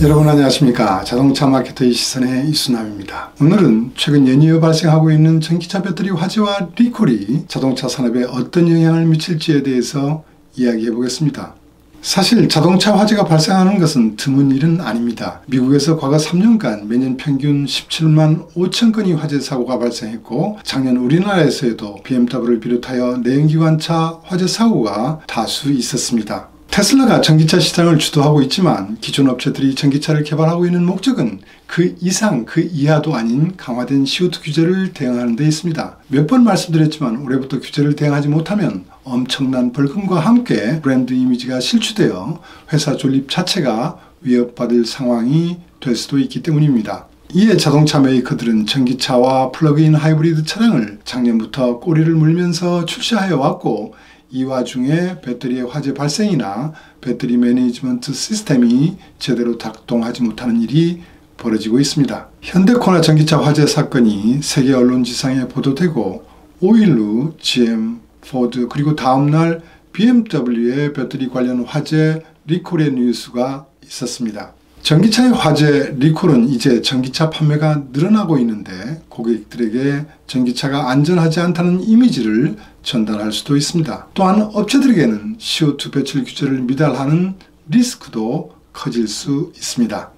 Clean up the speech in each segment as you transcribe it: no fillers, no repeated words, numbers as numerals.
여러분 안녕하십니까. 자동차 마케터의 시선의 이순남입니다. 오늘은 최근 연이어 발생하고 있는 전기차 배터리 화재와 리콜이 자동차 산업에 어떤 영향을 미칠지에 대해서 이야기해 보겠습니다. 사실 자동차 화재가 발생하는 것은 드문 일은 아닙니다. 미국에서 과거 3년간 매년 평균 17만 5천 건의 화재 사고가 발생했고, 작년 우리나라에서도 BMW를 비롯하여 내연기관차 화재 사고가 다수 있었습니다. 테슬라가 전기차 시장을 주도하고 있지만 기존 업체들이 전기차를 개발하고 있는 목적은 그 이상 그 이하도 아닌 강화된 CO2 규제를 대응하는 데 있습니다. 몇 번 말씀드렸지만 올해부터 규제를 대응하지 못하면 엄청난 벌금과 함께 브랜드 이미지가 실추되어 회사 존립 자체가 위협받을 상황이 될 수도 있기 때문입니다. 이에 자동차 메이커들은 전기차와 플러그인 하이브리드 차량을 작년부터 꼬리를 물면서 출시하여 왔고, 이 와중에 배터리의 화재 발생이나 배터리 매니지먼트 시스템이 제대로 작동하지 못하는 일이 벌어지고 있습니다. 현대코나 전기차 화재 사건이 세계 언론지상에 보도되고 5일 후 GM, 포드 그리고 다음날 BMW의 배터리 관련 화재 리콜의 뉴스가 있었습니다. 전기차의 화재 리콜은 이제 전기차 판매가 늘어나고 있는데 고객들에게 전기차가 안전하지 않다는 이미지를 전달할 수도 있습니다. 또한 업체들에게는 CO2 배출 규제를 미달하는 리스크도 커질 수 있습니다.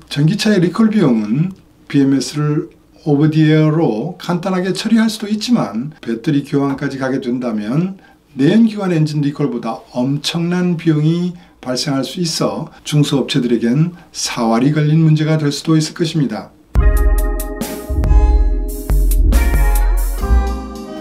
전기차의 리콜 비용은 BMS를 오버 디 에어로 간단하게 처리할 수도 있지만 배터리 교환까지 가게 된다면 내연기관 엔진 리콜보다 엄청난 비용이 발생할 수 있어 중소업체들에겐 사활이 걸린 문제가 될 수도 있을 것입니다.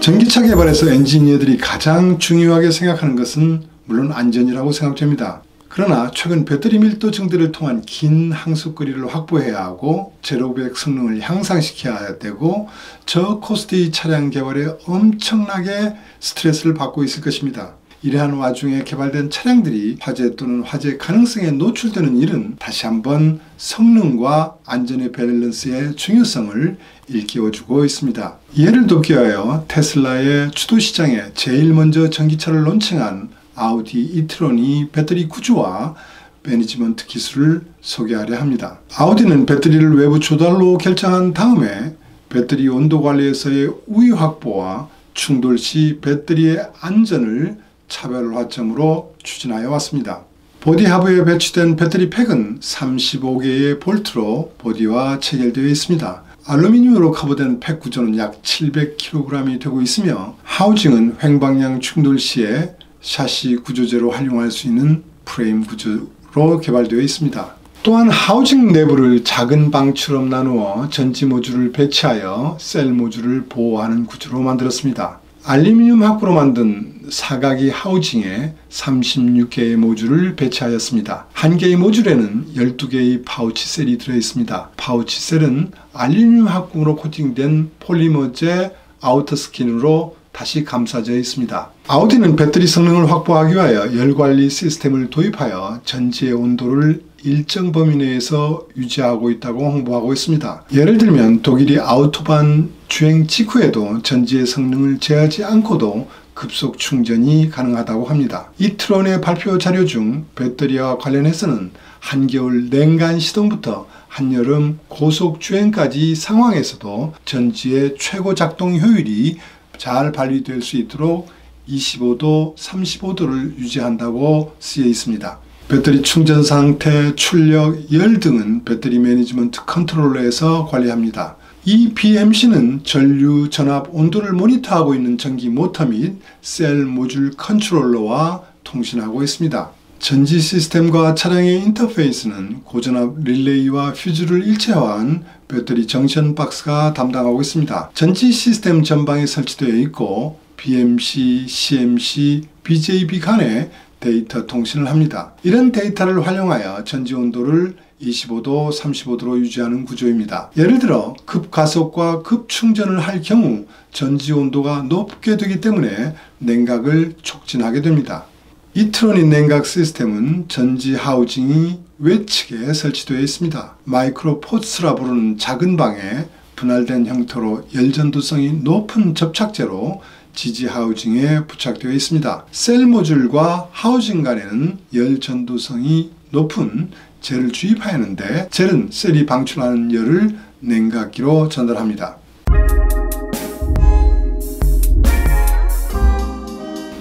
전기차 개발에서 엔지니어들이 가장 중요하게 생각하는 것은 물론 안전이라고 생각됩니다. 그러나 최근 배터리 밀도 증대를 통한 긴 항속거리를 확보해야 하고 제로백 성능을 향상시켜야 되고 저코스트 차량 개발에 엄청나게 스트레스를 받고 있을 것입니다. 이러한 와중에 개발된 차량들이 화재 또는 화재 가능성에 노출되는 일은 다시 한번 성능과 안전의 밸런스의 중요성을 일깨워주고 있습니다. 이해를 돕기 위하여 테슬라의 주도시장에 제일 먼저 전기차를 론칭한 아우디 이트론이 배터리 구조와 매니지먼트 기술을 소개하려 합니다. 아우디는 배터리를 외부 조달로 결정한 다음에 배터리 온도 관리에서의 우위 확보와 충돌 시 배터리의 안전을 차별화점으로 추진하여 왔습니다. 보디 하부에 배치된 배터리 팩은 35개의 볼트로 보디와 체결되어 있습니다. 알루미늄으로 커버된 팩 구조는 약 700kg이 되고 있으며 하우징은 횡방향 충돌 시에 샤시 구조제로 활용할 수 있는 프레임 구조로 개발되어 있습니다. 또한 하우징 내부를 작은 방처럼 나누어 전지 모듈을 배치하여 셀 모듈을 보호하는 구조로 만들었습니다. 알루미늄 합구로 만든 사각이 하우징에 36개의 모듈을 배치하였습니다. 한 개의 모듈에는 12개의 파우치 셀이 들어있습니다. 파우치 셀은 알루미늄 합금으로 코팅된 폴리머제 아우터 스킨으로 다시 감싸져 있습니다. 아우디는 배터리 성능을 확보하기 위하여 열관리 시스템을 도입하여 전지의 온도를 일정 범위 내에서 유지하고 있다고 홍보하고 있습니다. 예를 들면 독일이 아우토반 주행 직후에도 전지의 성능을 제하지 않고도 급속 충전이 가능하다고 합니다. 이트론의 발표 자료 중 배터리와 관련해서는 한겨울 냉간 시동부터 한여름 고속 주행까지 상황에서도 전지의 최고 작동 효율이 잘 발휘될 수 있도록 25도, 35도를 유지한다고 쓰여 있습니다. 배터리 충전 상태, 출력, 열 등은 배터리 매니지먼트 컨트롤러에서 관리합니다. 이 BMC는 전류, 전압, 온도를 모니터하고 있는 전기 모터 및 셀 모듈 컨트롤러와 통신하고 있습니다. 전지 시스템과 차량의 인터페이스는 고전압 릴레이와 퓨즈를 일체화한 배터리 정션 박스가 담당하고 있습니다. 전지 시스템 전방에 설치되어 있고 BMC, CMC, BJB 간에 데이터 통신을 합니다. 이런 데이터를 활용하여 전지 온도를 25도, 35도로 유지하는 구조입니다. 예를 들어 급가속과 급충전을 할 경우 전지 온도가 높게 되기 때문에 냉각을 촉진하게 됩니다. 이트론인 냉각 시스템은 전지 하우징이 외측에 설치되어 있습니다. 마이크로 포츠라 부르는 작은 방에 분할된 형태로 열전도성이 높은 접착제로 지지 하우징에 부착되어 있습니다. 셀 모듈과 하우징 간에는 열 전도성이 높은 젤을 주입하였는데 젤은 셀이 방출하는 열을 냉각기로 전달합니다.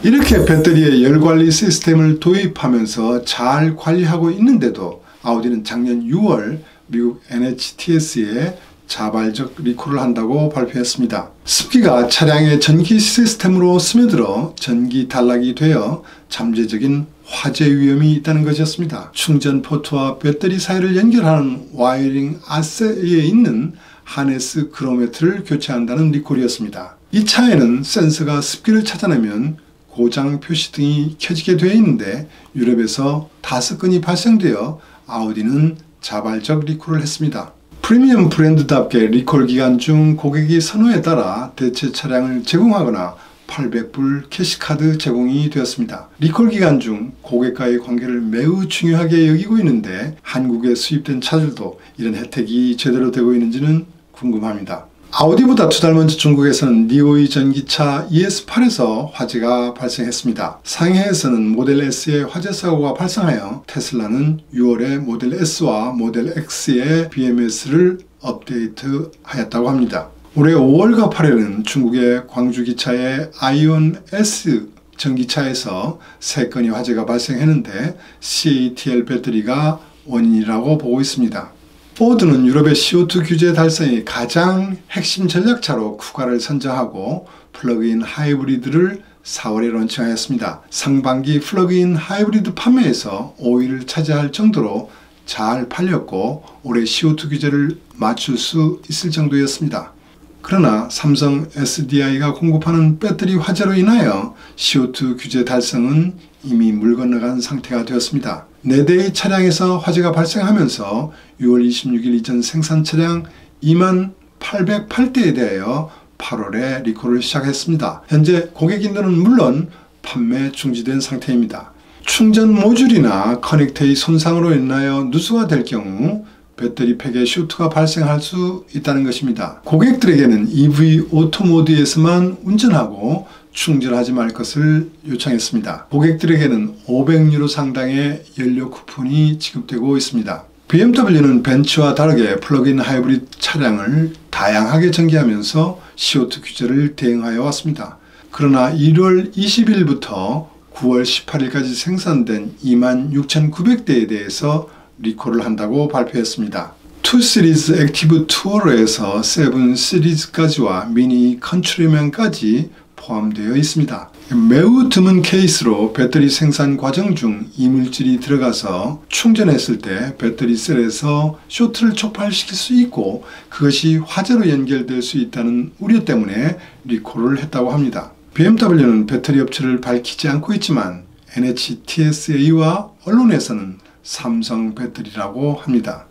이렇게 배터리에 열관리 시스템을 도입하면서 잘 관리하고 있는데도 아우디는 작년 6월 미국 NHTS에 자발적 리콜을 한다고 발표했습니다. 습기가 차량의 전기 시스템으로 스며들어 전기 단락이 되어 잠재적인 화재 위험이 있다는 것이었습니다. 충전 포트와 배터리 사이를 연결하는 와이어링 아셋에 있는 하네스 그로메트를 교체한다는 리콜이었습니다. 이 차에는 센서가 습기를 찾아내면 고장 표시 등이 켜지게 되어 있는데 유럽에서 5건이 발생되어 아우디는 자발적 리콜을 했습니다. 프리미엄 브랜드답게 리콜 기간 중 고객이 선호에 따라 대체 차량을 제공하거나 800불 캐시카드 제공이 되었습니다. 리콜 기간 중 고객과의 관계를 매우 중요하게 여기고 있는데 한국에 수입된 차들도 이런 혜택이 제대로 되고 있는지는 궁금합니다. 아우디보다 2달 먼저 중국에서는 니오이 전기차 ES8에서 화재가 발생했습니다. 상해에서는 모델 S의 화재 사고가 발생하여 테슬라는 6월에 모델 S와 모델 X의 BMS를 업데이트하였다고 합니다. 올해 5월과 8월에는 중국의 광주기차의 아이온 S 전기차에서 3건의 화재가 발생했는데 CATL 배터리가 원인이라고 보고 있습니다. 포드는 유럽의 CO2 규제 달성이 가장 핵심 전략차로 쿠가를 선정하고 플러그인 하이브리드를 4월에 론칭하였습니다. 상반기 플러그인 하이브리드 판매에서 5위를 차지할 정도로 잘 팔렸고 올해 CO2 규제를 맞출 수 있을 정도였습니다. 그러나 삼성 SDI가 공급하는 배터리 화재로 인하여 CO2 규제 달성은 이미 물 건너간 상태가 되었습니다. 4대의 차량에서 화재가 발생하면서 6월 26일 이전 생산 차량 2808대에 대하여 8월에 리콜을 시작했습니다. 현재 고객인들은 물론 판매 중지된 상태입니다. 충전 모듈이나 커넥터의 손상으로 인하여 누수가 될 경우 배터리 팩에 쇼트가 발생할 수 있다는 것입니다. 고객들에게는 EV 오토 모드에서만 운전하고 충전하지 말 것을 요청했습니다. 고객들에게는 500유로 상당의 연료 쿠폰이 지급되고 있습니다. BMW는 벤츠와 다르게 플러그인 하이브리드 차량을 다양하게 전개하면서 CO2 규제를 대응하여 왔습니다. 그러나 1월 20일부터 9월 18일까지 생산된 26,900대에 대해서 리콜을 한다고 발표했습니다. 2 시리즈 액티브 투어러에서 7 시리즈까지와 미니 컨트리맨까지 포함되어 있습니다. 매우 드문 케이스로 배터리 생산 과정 중 이물질이 들어가서 충전했을 때 배터리 셀에서 쇼트를 촉발시킬 수 있고 그것이 화재로 연결될 수 있다는 우려 때문에 리콜을 했다고 합니다. BMW는 배터리 업체를 밝히지 않고 있지만 NHTSA와 언론에서는 삼성 배터리라고 합니다.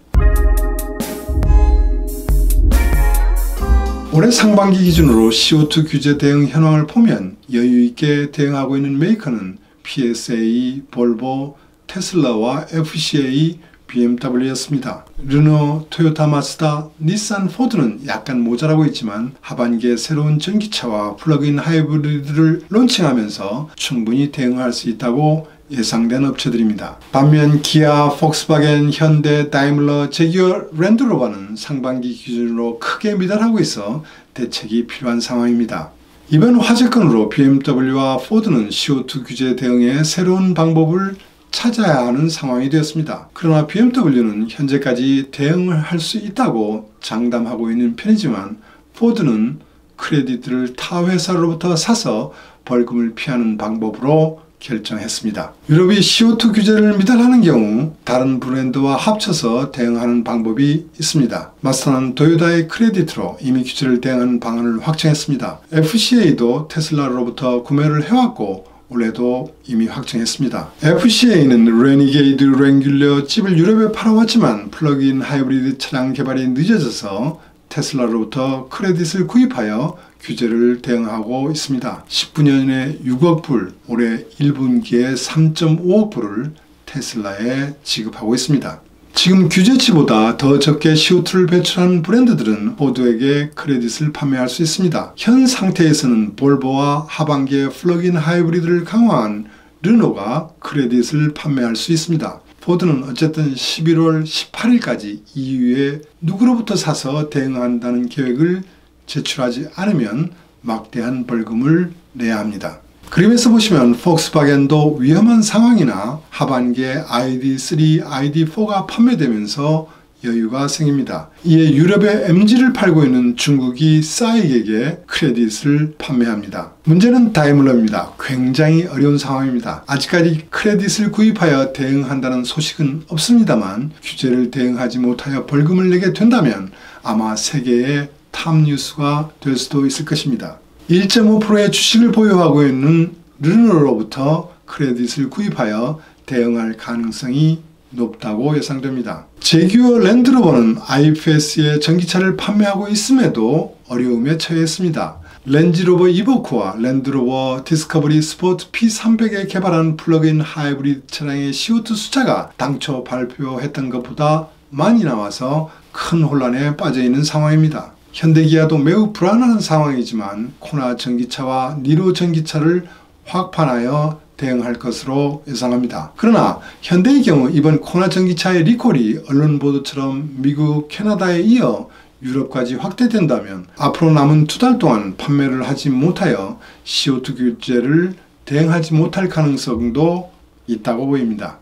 올해 상반기 기준으로 CO2 규제 대응 현황을 보면 여유있게 대응하고 있는 메이커는 PSA, 볼보, 테슬라와 FCA, BMW였습니다. 르노, 토요타, 마츠다, 닛산, 포드는 약간 모자라고 있지만 하반기에 새로운 전기차와 플러그인 하이브리드를 론칭하면서 충분히 대응할 수 있다고 예상된 업체들입니다. 반면 기아, 폭스바겐, 현대, 다임러, 제규어, 랜드로버는 상반기 기준으로 크게 미달하고 있어 대책이 필요한 상황입니다. 이번 화재건으로 BMW와 포드는 CO2 규제 대응에 새로운 방법을 찾아야 하는 상황이 되었습니다. 그러나 BMW는 현재까지 대응을 할 수 있다고 장담하고 있는 편이지만 포드는 크레딧을 타 회사로부터 사서 벌금을 피하는 방법으로 결정했습니다. 유럽이 CO2 규제를 미달하는 경우 다른 브랜드와 합쳐서 대응하는 방법이 있습니다. 마스터는 토요타의 크레딧으로 이미 규제를 대응하는 방안을 확정했습니다. FCA도 테슬라로부터 구매를 해왔고 올해도 이미 확정했습니다. FCA는 레니게이드 랭귤러 칩을 유럽에 팔아왔지만 플러그인 하이브리드 차량 개발이 늦어져서 테슬라로부터 크레딧을 구입하여 규제를 대응하고 있습니다. 19년에 6억 불, 올해 1분기에 3.5억 불을 테슬라에 지급하고 있습니다. 지금 규제치보다 더 적게 CO2를 배출하는 브랜드들은 포드에게 크레딧을 판매할 수 있습니다. 현 상태에서는 볼보와 하반기에 플러그인 하이브리드를 강화한 르노가 크레딧을 판매할 수 있습니다. 포드는 어쨌든 11월 18일까지 EU에 누구로부터 사서 대응한다는 계획을 제출하지 않으면 막대한 벌금을 내야 합니다. 그림에서 보시면 폭스바겐도 위험한 상황이나 하반기에 ID3, ID4가 판매되면서 여유가 생깁니다. 이에 유럽의 MG를 팔고 있는 중국이 싸이에게 크레딧을 판매합니다. 문제는 다이물러입니다. 굉장히 어려운 상황입니다. 아직까지 크레딧을 구입하여 대응한다는 소식은 없습니다만 규제를 대응하지 못하여 벌금을 내게 된다면 아마 세계의 탑뉴스가 될 수도 있을 것입니다. 1.5%의 주식을 보유하고 있는 르노로부터 크레딧을 구입하여 대응할 가능성이 높다고 예상됩니다. 제규어 랜드로버는 IFS의 전기차를 판매하고 있음에도 어려움에 처했습니다. 렌지로버 이보크와 랜드로버 디스커버리 스포츠 P300에 개발한 플러그인 하이브리드 차량의 CO2 숫자가 당초 발표했던 것보다 많이 나와서 큰 혼란에 빠져 있는 상황입니다. 현대기아도 매우 불안한 상황이지만 코나 전기차와 니로 전기차를 확판하여 대응할 것으로 예상합니다. 그러나 현대의 경우 이번 코나 전기차의 리콜이 언론 보도처럼 미국, 캐나다에 이어 유럽까지 확대된다면 앞으로 남은 2달 동안 판매를 하지 못하여 CO2 규제를 대응하지 못할 가능성도 있다고 보입니다.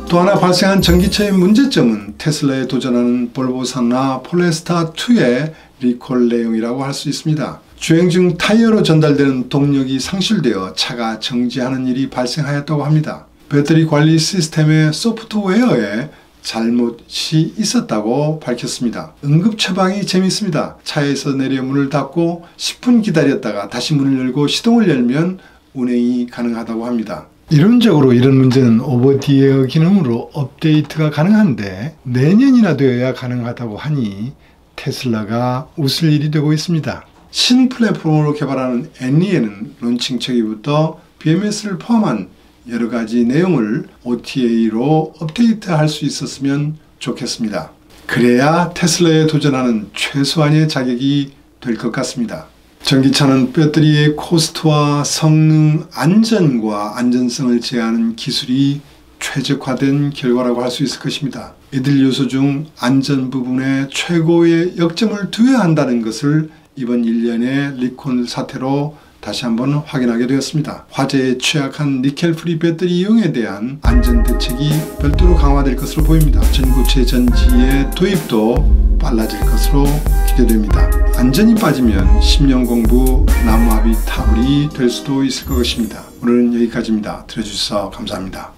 또 하나 발생한 전기차의 문제점은 테슬라에 도전하는 볼보산나 폴레스타2의 리콜 내용이라고 할 수 있습니다. 주행 중 타이어로 전달되는 동력이 상실되어 차가 정지하는 일이 발생하였다고 합니다. 배터리 관리 시스템의 소프트웨어에 잘못이 있었다고 밝혔습니다. 응급 처방이 재미있습니다. 차에서 내려 문을 닫고 10분 기다렸다가 다시 문을 열고 시동을 열면 운행이 가능하다고 합니다. 이론적으로 이런 문제는 오버디에어 기능으로 업데이트가 가능한데 내년이나 되어야 가능하다고 하니 테슬라가 웃을 일이 되고 있습니다. 신 플랫폼으로 개발하는 엔리에는 론칭 초기부터 BMS를 포함한 여러가지 내용을 OTA로 업데이트할 수 있었으면 좋겠습니다. 그래야 테슬라에 도전하는 최소한의 자격이 될 것 같습니다. 전기차는 배터리의 코스트와 성능, 안전과 안전성을 제하는 기술이 최적화된 결과라고 할 수 있을 것입니다. 이들 요소 중 안전 부분에 최고의 역점을 두어야 한다는 것을 이번 1년의 리콜 사태로 다시 한번 확인하게 되었습니다. 화재에 취약한 니켈 프리 배터리 이용에 대한 안전 대책이 별도로 강화될 것으로 보입니다. 전구체 전지의 도입도 빨라질 것으로 기대됩니다. 안전이 빠지면 10년 공부 나무아비 타불이 될 수도 있을 것입니다. 오늘은 여기까지입니다. 들어주셔서 감사합니다.